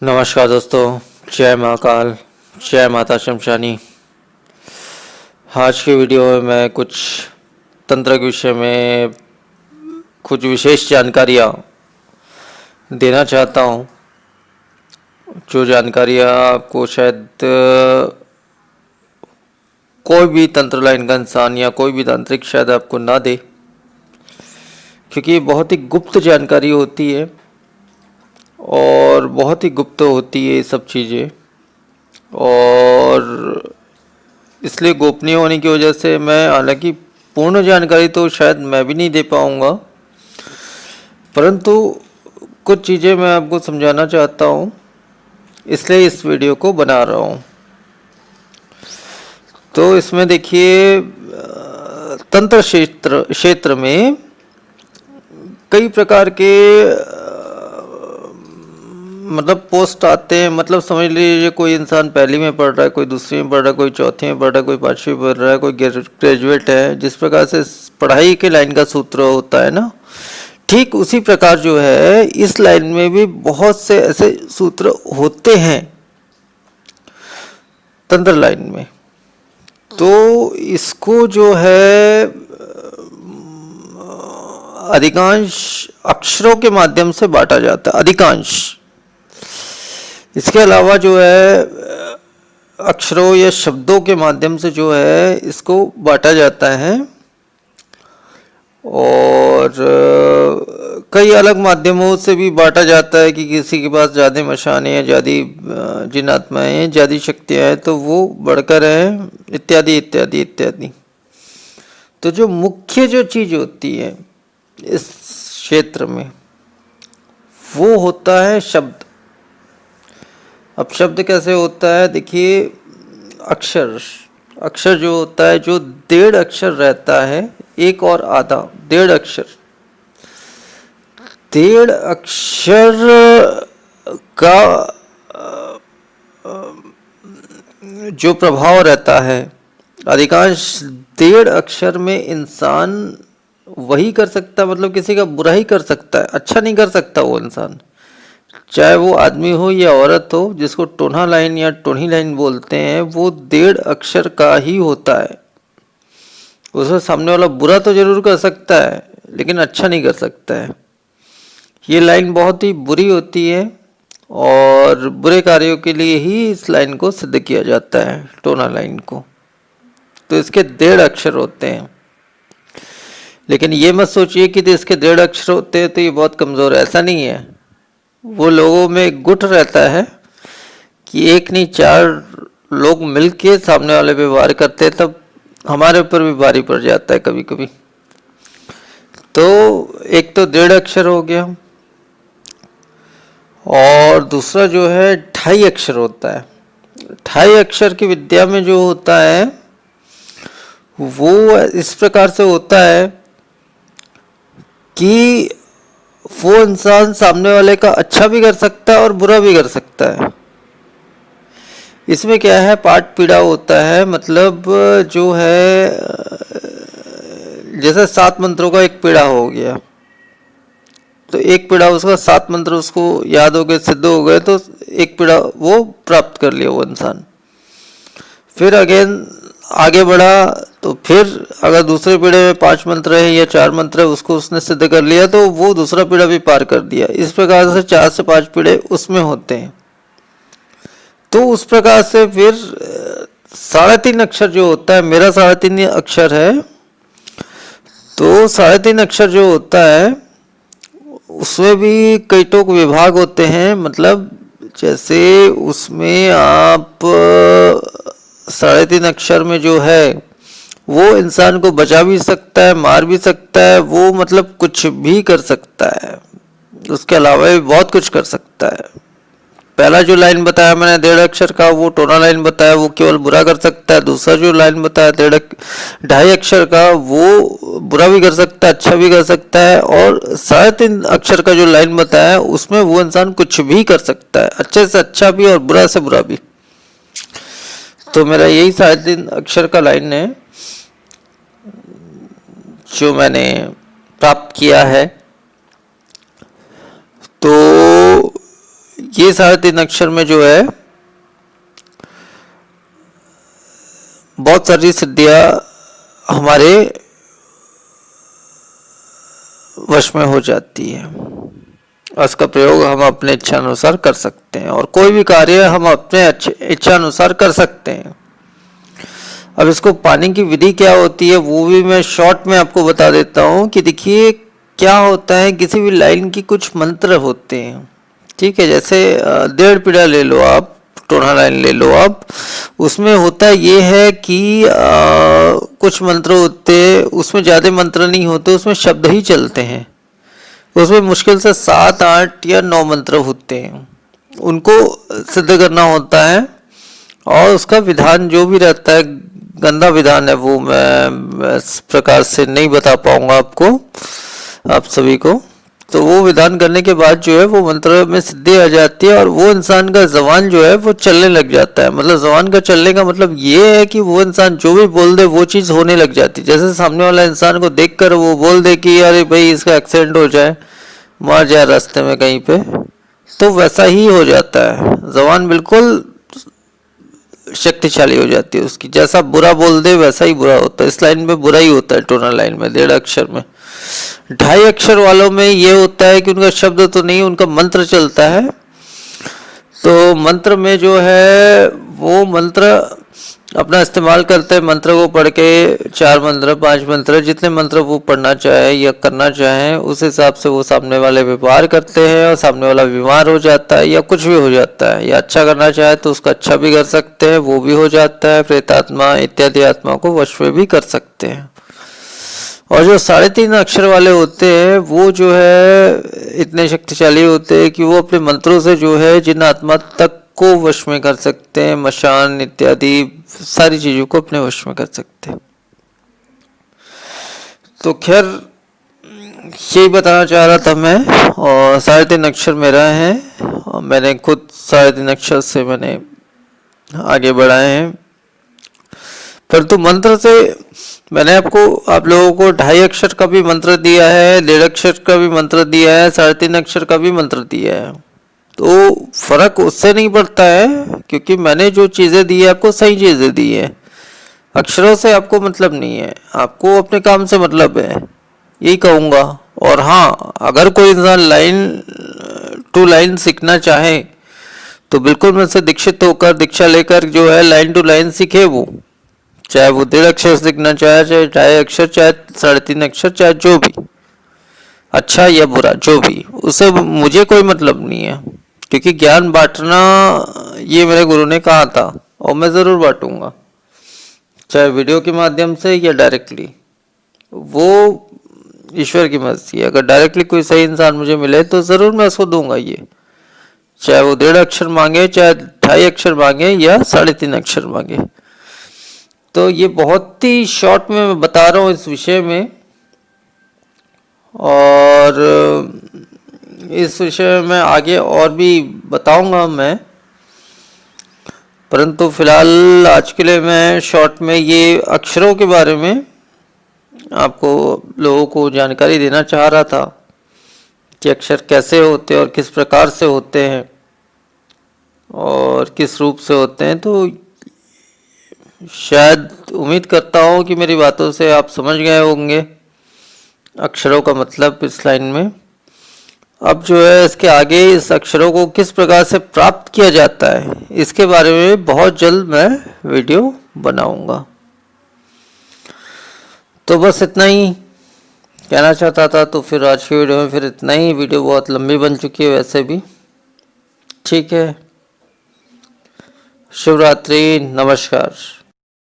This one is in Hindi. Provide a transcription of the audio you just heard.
नमस्कार दोस्तों, जय महाकाल, जय माता शमशानी। आज की वीडियो में मैं कुछ तंत्र के विषय में कुछ विशेष जानकारियाँ देना चाहता हूँ। जो जानकारियाँ आपको शायद कोई भी तंत्र लाइन का इंसान या कोई भी तांत्रिक शायद आपको ना दे, क्योंकि ये बहुत ही गुप्त जानकारी होती है और बहुत ही गुप्त होती है ये सब चीज़ें। और इसलिए गोपनीय होने की वजह से मैं, हालांकि पूर्ण जानकारी तो शायद मैं भी नहीं दे पाऊँगा, परंतु कुछ चीज़ें मैं आपको समझाना चाहता हूँ, इसलिए इस वीडियो को बना रहा हूँ। तो इसमें देखिए, तंत्र क्षेत्र में कई प्रकार के मतलब पोस्ट आते हैं। मतलब समझ लीजिए, कोई इंसान पहली में पढ़ रहा है, कोई दूसरी में पढ़ रहा है, कोई चौथी में पढ़ रहा है, कोई पांचवी में पढ़ रहा है, कोई ग्रेजुएट है। जिस प्रकार से पढ़ाई के लाइन का सूत्र होता है ना, ठीक उसी प्रकार जो है इस लाइन में भी बहुत से ऐसे सूत्र होते हैं तंत्र लाइन में। तो इसको जो है अधिकांश अक्षरों के माध्यम से बांटा जाता है, अधिकांश। इसके अलावा जो है अक्षरों या शब्दों के माध्यम से जो है इसको बांटा जाता है, और कई अलग माध्यमों से भी बांटा जाता है कि किसी के पास ज़्यादा मशानें या ज़्यादा जिन आत्माएं हैं, ज़्यादा शक्तियाँ हैं, तो वो बढ़कर है, इत्यादि इत्यादि इत्यादि। तो जो मुख्य जो चीज़ होती है इस क्षेत्र में, वो होता है शब्द। अब शब्द कैसे होता है, देखिए, अक्षर अक्षर जो होता है, जो 1.5 अक्षर रहता है, एक और आधा, 1.5 अक्षर। 1.5 अक्षर का जो प्रभाव रहता है, अधिकांश 1.5 अक्षर में इंसान वही कर सकता है, मतलब किसी का बुरा ही कर सकता है, अच्छा नहीं कर सकता वो इंसान। चाहे वो आदमी हो या औरत हो, जिसको टोना लाइन या टोनी लाइन बोलते हैं, वो 1.5 अक्षर का ही होता है। उसमें सामने वाला बुरा तो जरूर कर सकता है, लेकिन अच्छा नहीं कर सकता है। ये लाइन बहुत ही बुरी होती है और बुरे कार्यों के लिए ही इस लाइन को सिद्ध किया जाता है, टोना लाइन को। तो इसके 1.5 अक्षर होते हैं। लेकिन ये मत सोचिए कि इसके 1.5 अक्षर होते हैं तो ये बहुत कमज़ोर है, ऐसा नहीं है। वो लोगों में गुट रहता है कि एक नहीं 4 लोग मिलके सामने वाले पे वार करते हैं, तब हमारे ऊपर भी भारी पड़ जाता है कभी कभी। तो एक तो 1.5 अक्षर हो गया, और दूसरा जो है 2.5 अक्षर होता है। 2.5 अक्षर की विद्या में जो होता है वो इस प्रकार से होता है कि वो इंसान सामने वाले का अच्छा भी कर सकता है और बुरा भी कर सकता है। इसमें क्या है, पाठ पीड़ा होता है। मतलब जो है, जैसे 7 मंत्रों का एक पीड़ा हो गया, तो एक पीड़ा उसका 7 मंत्र उसको याद हो गए, सिद्ध हो गए, तो एक पीड़ा वो प्राप्त कर लिया वो इंसान। फिर अगेन आगे बढ़ा, तो फिर अगर दूसरे पीढ़े में 5 मंत्र है या 4 मंत्र है, उसको उसने सिद्ध कर लिया, तो वो दूसरा पीढ़ा भी पार कर दिया। इस प्रकार से 4 से 5 पीढ़े उसमें होते हैं। तो उस प्रकार से फिर 3.5 अक्षर जो होता है, मेरा 3.5 अक्षर है, तो 3.5 अक्षर जो होता है उसमें भी कई टोक विभाग होते हैं। मतलब जैसे उसमें आप 3.5 अक्षर में जो है वो इंसान को बचा भी सकता है, मार भी सकता है, वो मतलब कुछ भी कर सकता है। उसके अलावा भी बहुत कुछ कर सकता है। पहला जो लाइन बताया मैंने 1.5 अक्षर का, वो टोना लाइन बताया, वो केवल बुरा कर सकता है। दूसरा जो लाइन बताया 2.5 अक्षर का, वो बुरा भी कर सकता है, अच्छा भी कर सकता है। और 3.5 अक्षर का जो लाइन बताया, उसमें वो इंसान कुछ भी कर सकता है, अच्छे से अच्छा भी और बुरा से बुरा भी। तो मेरा यही 3.5 अक्षर का लाइन है जो मैंने प्राप्त किया है। तो ये 3.5 अक्षर में जो है बहुत सारी सिद्धियां हमारे वश में हो जाती है। उसका प्रयोग हम अपने इच्छा अनुसार कर सकते हैं और कोई भी कार्य हम अपने इच्छा अनुसार कर सकते हैं। अब इसको पाने की विधि क्या होती है वो भी मैं शॉर्ट में आपको बता देता हूँ कि देखिए क्या होता है, किसी भी लाइन की कुछ मंत्र होते हैं, ठीक है। जैसे 1.5 पीड़ा ले लो आप, टोना लाइन ले लो आप, उसमें होता ये है कि कुछ मंत्र होते हैं, उसमें ज़्यादा मंत्र नहीं होते, उसमें शब्द ही चलते हैं। उसमें मुश्किल से 7, 8 या 9 मंत्र होते हैं, उनको सिद्ध करना होता है। और उसका विधान जो भी रहता है, गंदा विधान है वो मैं इस प्रकार से नहीं बता पाऊंगा आपको, आप सभी को। तो वो विधान करने के बाद जो है वो मंत्र में सिद्धि आ जाती है और वो इंसान का जबान जो है वो चलने लग जाता है। मतलब जबान का चलने का मतलब ये है कि वो इंसान जो भी बोल दे वो चीज़ होने लग जाती है। जैसे सामने वाला इंसान को देखकर वो बोल दे कि अरे भाई इसका एक्सीडेंट हो जाए, मार जाए रास्ते में कहीं पे, तो वैसा ही हो जाता है। जबान बिल्कुल शक्तिशाली हो जाती है उसकी, जैसा बुरा बोल दे वैसा ही बुरा होता है। इस लाइन में बुरा ही होता है, टोनल लाइन में 1.5 अक्षर में। 2.5 अक्षर वालों में ये होता है कि उनका शब्द तो नहीं, उनका मंत्र चलता है। तो मंत्र में जो है वो मंत्र अपना इस्तेमाल करते हैं, मंत्र को पढ़ के 4 मंत्र 5 मंत्र जितने मंत्र वो पढ़ना चाहे या करना चाहे उस हिसाब से वो सामने वाले व्यवहार करते हैं और सामने वाला बीमार हो जाता है या कुछ भी हो जाता है। या अच्छा करना चाहे तो उसका अच्छा भी कर सकते हैं, वो भी हो जाता है। प्रेतात्मा इत्यादि आत्मा को वश में भी कर सकते हैं। और जो 3.5 अक्षर वाले होते हैं वो जो है इतने शक्तिशाली होते हैं कि वो अपने मंत्रों से जो है जिन आत्मा तक को वश में कर सकते हैं, मशान इत्यादि सारी चीजों को अपने वश में कर सकते हैं। तो खैर यही बताना चाह रहा था मैं। और 3.5 अक्षर मेरा है और मैंने खुद 3.5 अक्षर से मैंने आगे बढ़ाए हैं। परंतु मंत्र से मैंने आप लोगों को 2.5 अक्षर का भी मंत्र दिया है, 1.5 अक्षर का भी मंत्र दिया है, 3.5 अक्षर का भी मंत्र दिया है। तो फर्क उससे नहीं पड़ता है, क्योंकि मैंने जो चीजें दी है आपको सही चीजें दी है। अक्षरों से आपको मतलब नहीं है, आपको अपने काम से मतलब है, यही कहूँगा। और हाँ, अगर कोई इंसान लाइन टू लाइन सीखना चाहे तो बिल्कुल मुझसे दीक्षित होकर दीक्षा लेकर जो है लाइन टू लाइन सीखे वो, चाहे वो 1.5 अक्षर सीखना चाहे, चाहे 2.5 अक्षर, चाहे 3.5 अक्षर, चाहे जो भी, अच्छा या बुरा जो भी, उससे मुझे कोई मतलब नहीं है। क्योंकि ज्ञान बांटना ये मेरे गुरु ने कहा था और मैं ज़रूर बांटूंगा, चाहे वीडियो के माध्यम से या डायरेक्टली। वो ईश्वर की मर्जी है। अगर डायरेक्टली कोई सही इंसान मुझे मिले तो ज़रूर मैं उसको दूंगा ये, चाहे वो 1.5 अक्षर मांगे, चाहे 2.5 अक्षर मांगे या 3.5 अक्षर मांगे। तो ये बहुत ही शॉर्ट में मैं बता रहा हूँ इस विषय में। और इस विषय में आगे और भी बताऊंगा मैं, परंतु फिलहाल आज के लिए मैं शॉर्ट में ये अक्षरों के बारे में आपको लोगों को जानकारी देना चाह रहा था कि अक्षर कैसे होते हैं और किस प्रकार से होते हैं और किस रूप से होते हैं। तो शायद उम्मीद करता हूँ कि मेरी बातों से आप समझ गए होंगे अक्षरों का मतलब इस लाइन में। अब जो है इसके आगे इस अक्षरों को किस प्रकार से प्राप्त किया जाता है इसके बारे में बहुत जल्द मैं वीडियो बनाऊंगा। तो बस इतना ही कहना चाहता था। तो फिर आज की वीडियो में फिर इतना ही। वीडियो बहुत लंबी बन चुकी है वैसे भी, ठीक है। शिव रात्रि, नमस्कार।